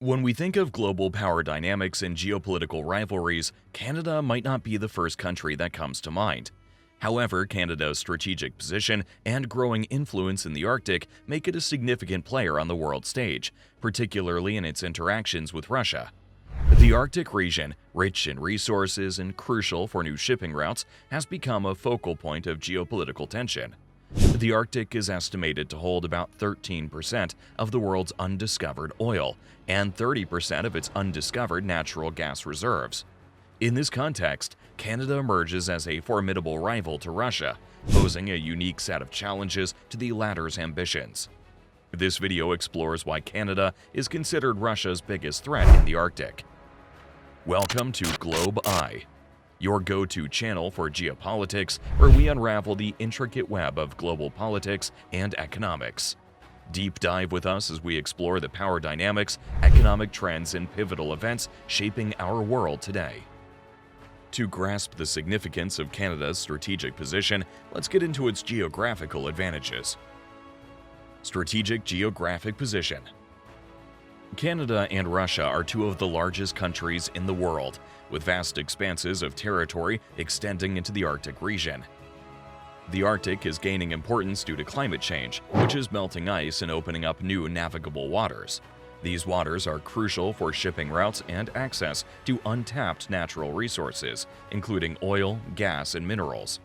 When we think of global power dynamics and geopolitical rivalries, Canada might not be the first country that comes to mind. However, Canada's strategic position and growing influence in the Arctic make it a significant player on the world stage, particularly in its interactions with Russia. The Arctic region, rich in resources and crucial for new shipping routes, has become a focal point of geopolitical tension. The Arctic is estimated to hold about 13% of the world's undiscovered oil and 30% of its undiscovered natural gas reserves. In this context, Canada emerges as a formidable rival to Russia, posing a unique set of challenges to the latter's ambitions. This video explores why Canada is considered Russia's biggest threat in the Arctic. Welcome to Globe Eye, your go-to channel for geopolitics, where we unravel the intricate web of global politics and economics. Deep dive with us as we explore the power dynamics, economic trends, and pivotal events shaping our world today. To grasp the significance of Canada's strategic position, let's get into its geographical advantages. Strategic geographic position. Canada and Russia are two of the largest countries in the world, with vast expanses of territory extending into the Arctic region. The Arctic is gaining importance due to climate change, which is melting ice and opening up new navigable waters. These waters are crucial for shipping routes and access to untapped natural resources, including oil, gas, and minerals.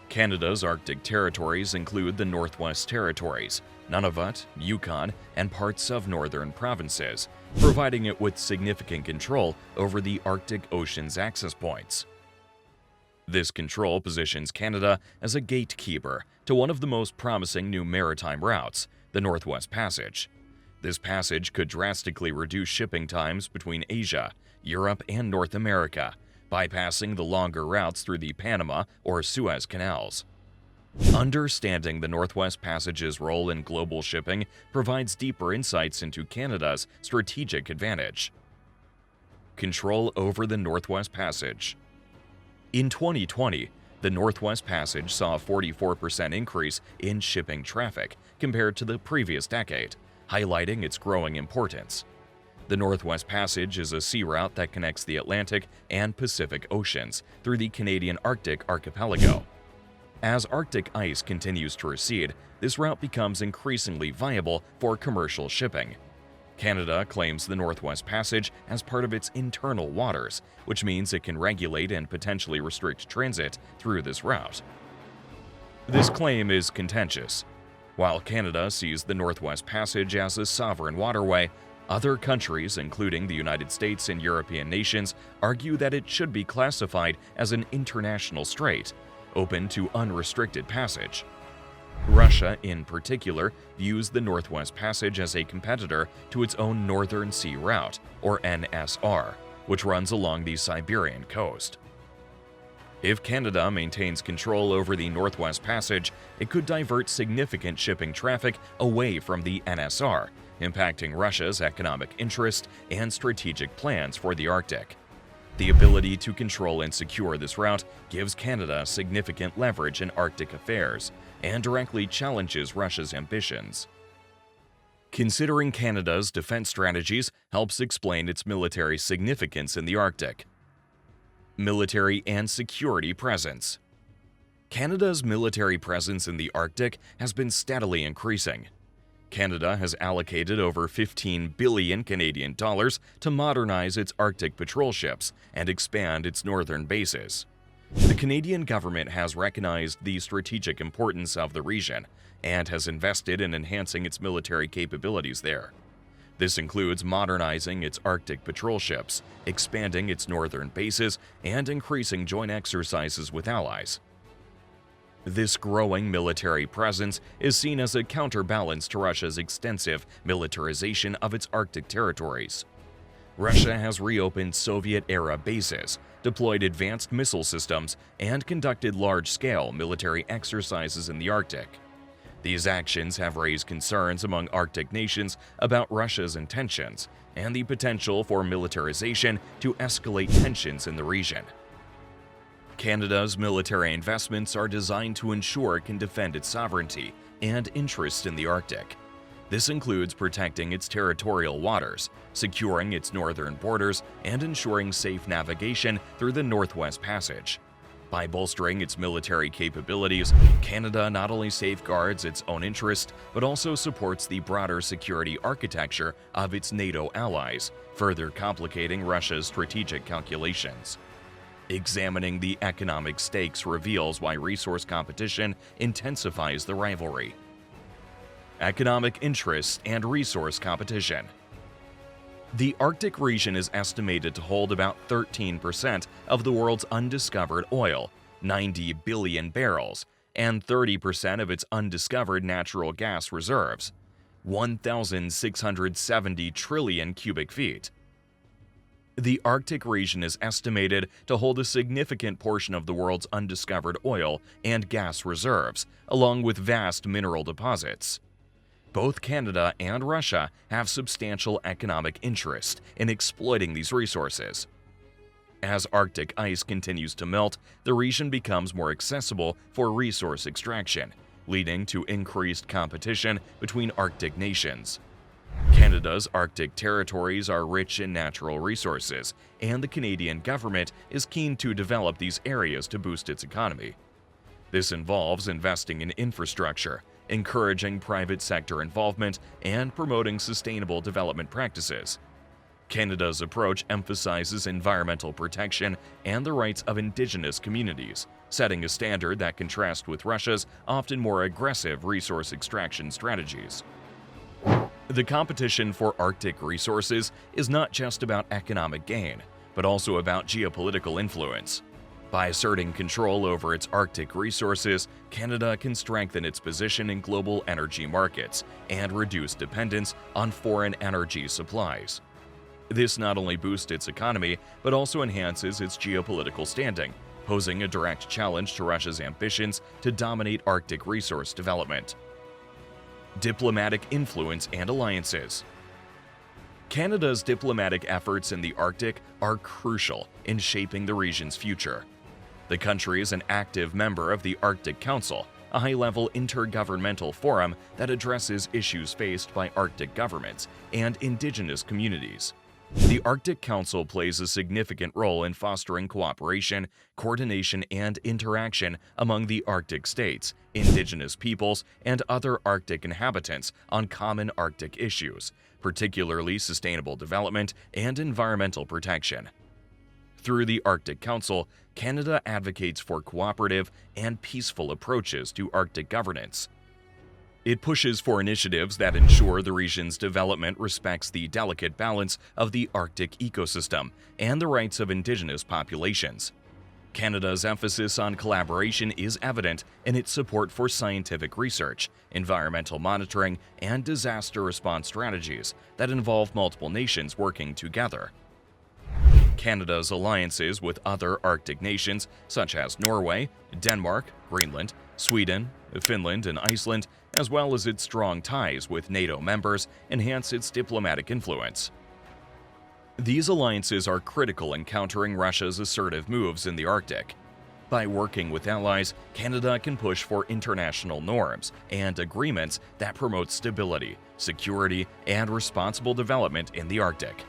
Canada's Arctic territories include the Northwest Territories, Nunavut, Yukon, and parts of northern provinces, providing it with significant control over the Arctic Ocean's access points. This control positions Canada as a gatekeeper to one of the most promising new maritime routes, the Northwest Passage. This passage could drastically reduce shipping times between Asia, Europe, and North America, bypassing the longer routes through the Panama or Suez canals. Understanding the Northwest Passage's role in global shipping provides deeper insights into Canada's strategic advantage. Control over the Northwest Passage. In 2020, the Northwest Passage saw a 44% increase in shipping traffic compared to the previous decade, highlighting its growing importance. The Northwest Passage is a sea route that connects the Atlantic and Pacific Oceans through the Canadian Arctic archipelago. As Arctic ice continues to recede, this route becomes increasingly viable for commercial shipping. Canada claims the Northwest Passage as part of its internal waters, which means it can regulate and potentially restrict transit through this route. This claim is contentious. While Canada sees the Northwest Passage as a sovereign waterway, other countries, including the United States and European nations, argue that it should be classified as an international strait, open to unrestricted passage. Russia, in particular, views the Northwest Passage as a competitor to its own Northern Sea Route, or NSR, which runs along the Siberian coast. If Canada maintains control over the Northwest Passage, it could divert significant shipping traffic away from the NSR, impacting Russia's economic interest and strategic plans for the Arctic. The ability to control and secure this route gives Canada significant leverage in Arctic affairs and directly challenges Russia's ambitions. Considering Canada's defense strategies helps explain its military significance in the Arctic. Military and security presence. Canada's military presence in the Arctic has been steadily increasing. Canada has allocated over 15 billion Canadian dollars to modernize its Arctic patrol ships and expand its northern bases. The Canadian government has recognized the strategic importance of the region and has invested in enhancing its military capabilities there. This includes modernizing its Arctic patrol ships, expanding its northern bases, and increasing joint exercises with allies. This growing military presence is seen as a counterbalance to Russia's extensive militarization of its Arctic territories. Russia has reopened Soviet-era bases, deployed advanced missile systems, and conducted large-scale military exercises in the Arctic. These actions have raised concerns among Arctic nations about Russia's intentions and the potential for militarization to escalate tensions in the region. Canada's military investments are designed to ensure it can defend its sovereignty and interests in the Arctic. This includes protecting its territorial waters, securing its northern borders, and ensuring safe navigation through the Northwest Passage. By bolstering its military capabilities, Canada not only safeguards its own interest, but also supports the broader security architecture of its NATO allies, further complicating Russia's strategic calculations. Examining the economic stakes reveals why resource competition intensifies the rivalry. Economic interests and resource competition. The Arctic region is estimated to hold about 13% of the world's undiscovered oil, 90 billion barrels, and 30% of its undiscovered natural gas reserves, 1,670 trillion cubic feet. The Arctic region is estimated to hold a significant portion of the world's undiscovered oil and gas reserves, along with vast mineral deposits. Both Canada and Russia have substantial economic interest in exploiting these resources. As Arctic ice continues to melt, the region becomes more accessible for resource extraction, leading to increased competition between Arctic nations. Canada's Arctic territories are rich in natural resources, and the Canadian government is keen to develop these areas to boost its economy. This involves investing in infrastructure, encouraging private sector involvement, and promoting sustainable development practices. Canada's approach emphasizes environmental protection and the rights of Indigenous communities, setting a standard that contrasts with Russia's often more aggressive resource extraction strategies. The competition for Arctic resources is not just about economic gain, but also about geopolitical influence. By asserting control over its Arctic resources, Canada can strengthen its position in global energy markets and reduce dependence on foreign energy supplies. This not only boosts its economy, but also enhances its geopolitical standing, posing a direct challenge to Russia's ambitions to dominate Arctic resource development. Diplomatic influence and alliances. Canada's diplomatic efforts in the Arctic are crucial in shaping the region's future. The country is an active member of the Arctic Council, a high-level intergovernmental forum that addresses issues faced by Arctic governments and Indigenous communities. The Arctic Council plays a significant role in fostering cooperation, coordination, and interaction among the Arctic states, Indigenous peoples, and other Arctic inhabitants on common Arctic issues, particularly sustainable development and environmental protection. Through the Arctic Council, Canada advocates for cooperative and peaceful approaches to Arctic governance. It pushes for initiatives that ensure the region's development respects the delicate balance of the Arctic ecosystem and the rights of Indigenous populations. Canada's emphasis on collaboration is evident in its support for scientific research, environmental monitoring, and disaster response strategies that involve multiple nations working together. Canada's alliances with other Arctic nations such as Norway, Denmark, Greenland, Sweden, Finland, and Iceland, as well as its strong ties with NATO members, enhance its diplomatic influence. These alliances are critical in countering Russia's assertive moves in the Arctic. By working with allies, Canada can push for international norms and agreements that promote stability, security, and responsible development in the Arctic.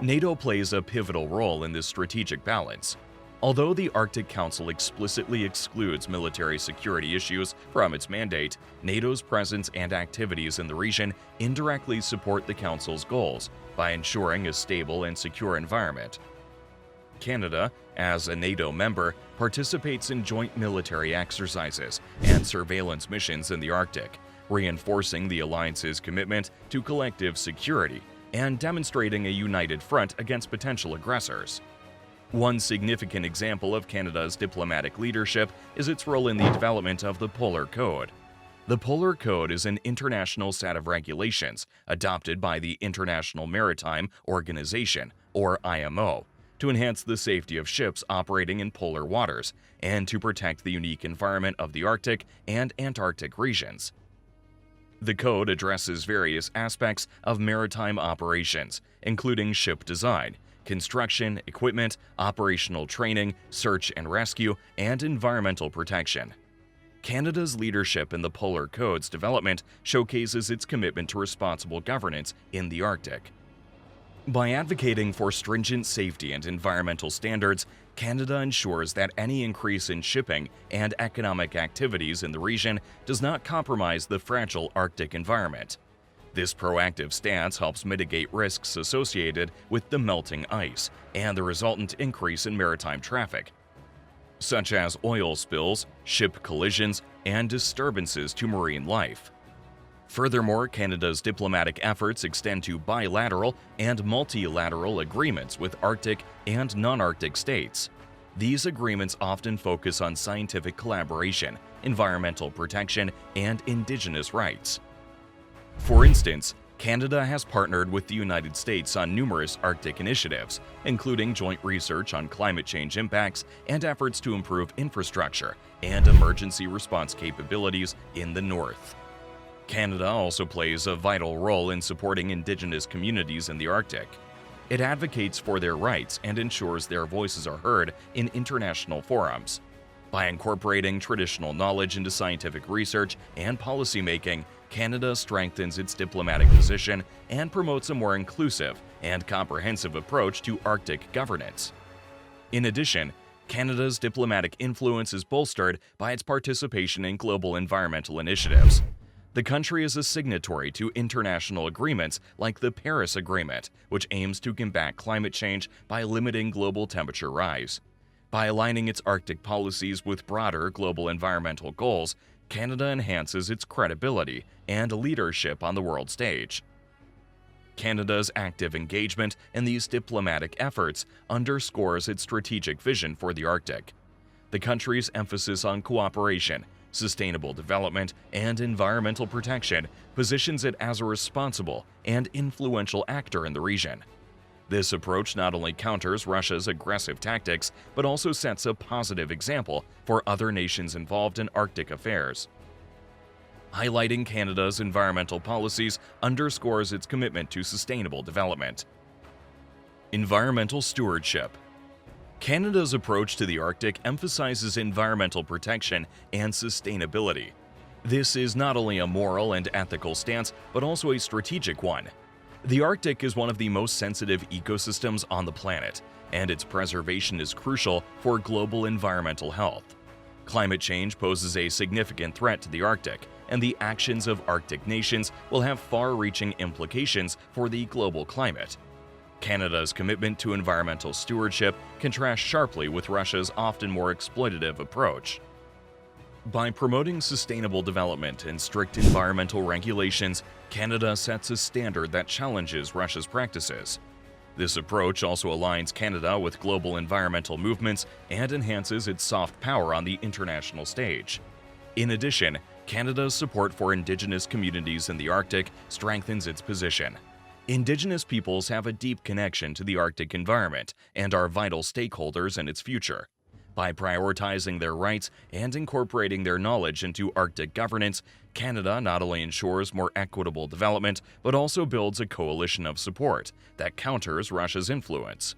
NATO plays a pivotal role in this strategic balance. Although the Arctic Council explicitly excludes military security issues from its mandate, NATO's presence and activities in the region indirectly support the Council's goals by ensuring a stable and secure environment. Canada, as a NATO member, participates in joint military exercises and surveillance missions in the Arctic, reinforcing the alliance's commitment to collective security and demonstrating a united front against potential aggressors. One significant example of Canada's diplomatic leadership is its role in the development of the Polar Code. The Polar Code is an international set of regulations adopted by the International Maritime Organization, or IMO, to enhance the safety of ships operating in polar waters and to protect the unique environment of the Arctic and Antarctic regions. The code addresses various aspects of maritime operations, including ship design, construction, equipment, operational training, search and rescue, and environmental protection. Canada's leadership in the Polar Code's development showcases its commitment to responsible governance in the Arctic. By advocating for stringent safety and environmental standards, Canada ensures that any increase in shipping and economic activities in the region does not compromise the fragile Arctic environment. This proactive stance helps mitigate risks associated with the melting ice and the resultant increase in maritime traffic, such as oil spills, ship collisions, and disturbances to marine life. Furthermore, Canada's diplomatic efforts extend to bilateral and multilateral agreements with Arctic and non-Arctic states. These agreements often focus on scientific collaboration, environmental protection, and Indigenous rights. For instance, Canada has partnered with the United States on numerous Arctic initiatives, including joint research on climate change impacts and efforts to improve infrastructure and emergency response capabilities in the North. Canada also plays a vital role in supporting Indigenous communities in the Arctic. It advocates for their rights and ensures their voices are heard in international forums. By incorporating traditional knowledge into scientific research and policymaking, Canada strengthens its diplomatic position and promotes a more inclusive and comprehensive approach to Arctic governance. In addition, Canada's diplomatic influence is bolstered by its participation in global environmental initiatives. The country is a signatory to international agreements like the Paris Agreement, which aims to combat climate change by limiting global temperature rise. By aligning its Arctic policies with broader global environmental goals, Canada enhances its credibility and leadership on the world stage. Canada's active engagement in these diplomatic efforts underscores its strategic vision for the Arctic. The country's emphasis on cooperation, sustainable development, and environmental protection positions it as a responsible and influential actor in the region. This approach not only counters Russia's aggressive tactics, but also sets a positive example for other nations involved in Arctic affairs. Highlighting Canada's environmental policies underscores its commitment to sustainable development. Environmental stewardship. Canada's approach to the Arctic emphasizes environmental protection and sustainability. This is not only a moral and ethical stance, but also a strategic one. The Arctic is one of the most sensitive ecosystems on the planet, and its preservation is crucial for global environmental health. Climate change poses a significant threat to the Arctic, and the actions of Arctic nations will have far-reaching implications for the global climate. Canada's commitment to environmental stewardship contrasts sharply with Russia's often more exploitative approach. By promoting sustainable development and strict environmental regulations, Canada sets a standard that challenges Russia's practices. This approach also aligns Canada with global environmental movements and enhances its soft power on the international stage. In addition, Canada's support for Indigenous communities in the Arctic strengthens its position. Indigenous peoples have a deep connection to the Arctic environment and are vital stakeholders in its future. By prioritizing their rights and incorporating their knowledge into Arctic governance, Canada not only ensures more equitable development, but also builds a coalition of support that counters Russia's influence.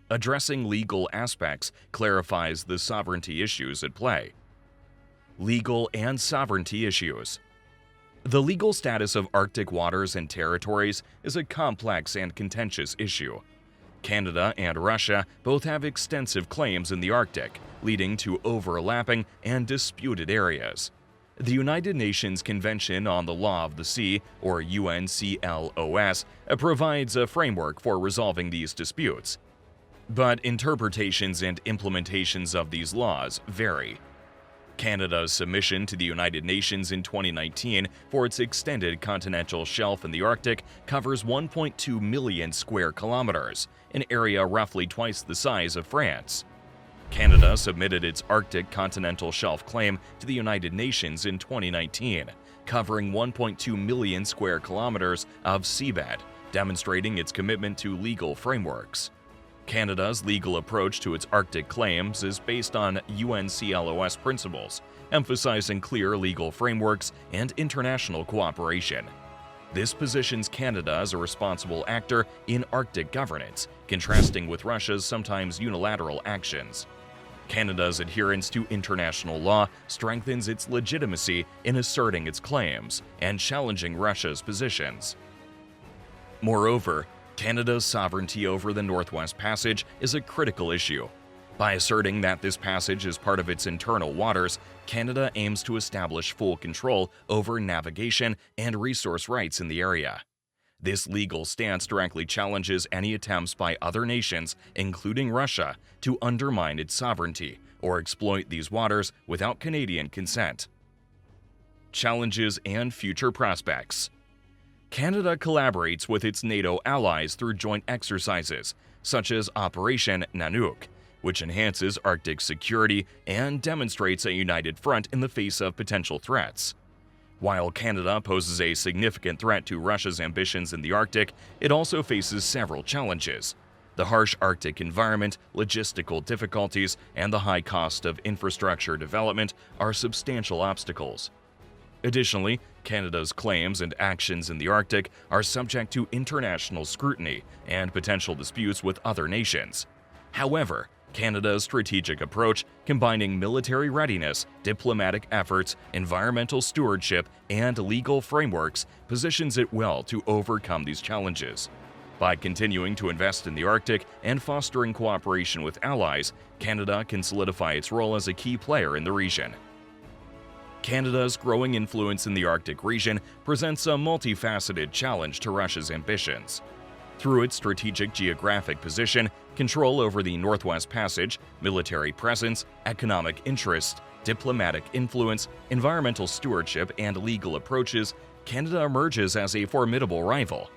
Addressing legal aspects clarifies the sovereignty issues at play. Legal and sovereignty issues. The legal status of Arctic waters and territories is a complex and contentious issue. Canada and Russia both have extensive claims in the Arctic, leading to overlapping and disputed areas. The United Nations Convention on the Law of the Sea, or UNCLOS, provides a framework for resolving these disputes. But interpretations and implementations of these laws vary. Canada's submission to the United Nations in 2019 for its extended continental shelf in the Arctic covers 1.2 million square kilometers, an area roughly twice the size of France. Canada submitted its Arctic continental shelf claim to the United Nations in 2019, covering 1.2 million square kilometers of seabed, demonstrating its commitment to legal frameworks. Canada's legal approach to its Arctic claims is based on UNCLOS principles, emphasizing clear legal frameworks and international cooperation. This positions Canada as a responsible actor in Arctic governance, contrasting with Russia's sometimes unilateral actions. Canada's adherence to international law strengthens its legitimacy in asserting its claims and challenging Russia's positions. Moreover, Canada's sovereignty over the Northwest Passage is a critical issue. By asserting that this passage is part of its internal waters, Canada aims to establish full control over navigation and resource rights in the area. This legal stance directly challenges any attempts by other nations, including Russia, to undermine its sovereignty or exploit these waters without Canadian consent. Challenges and future prospects. Canada collaborates with its NATO allies through joint exercises, such as Operation Nanook, which enhances Arctic security and demonstrates a united front in the face of potential threats. While Canada poses a significant threat to Russia's ambitions in the Arctic, it also faces several challenges. The harsh Arctic environment, logistical difficulties, and the high cost of infrastructure development are substantial obstacles. Additionally, Canada's claims and actions in the Arctic are subject to international scrutiny and potential disputes with other nations. However, Canada's strategic approach, combining military readiness, diplomatic efforts, environmental stewardship, and legal frameworks, positions it well to overcome these challenges. By continuing to invest in the Arctic and fostering cooperation with allies, Canada can solidify its role as a key player in the region. Canada's growing influence in the Arctic region presents a multifaceted challenge to Russia's ambitions. Through its strategic geographic position, control over the Northwest Passage, military presence, economic interest, diplomatic influence, environmental stewardship, and legal approaches, Canada emerges as a formidable rival.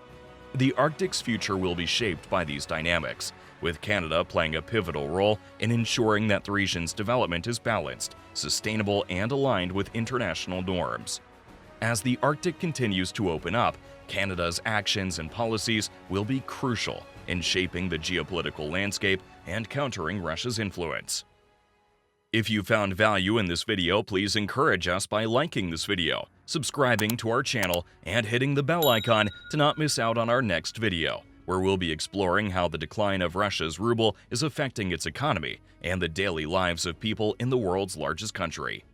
The Arctic's future will be shaped by these dynamics, with Canada playing a pivotal role in ensuring that the region's development is balanced, sustainable, and aligned with international norms. As the Arctic continues to open up, Canada's actions and policies will be crucial in shaping the geopolitical landscape and countering Russia's influence. If you found value in this video, please encourage us by liking this video, subscribing to our channel, and hitting the bell icon to not miss out on our next video, where we'll be exploring how the decline of Russia's ruble is affecting its economy and the daily lives of people in the world's largest country.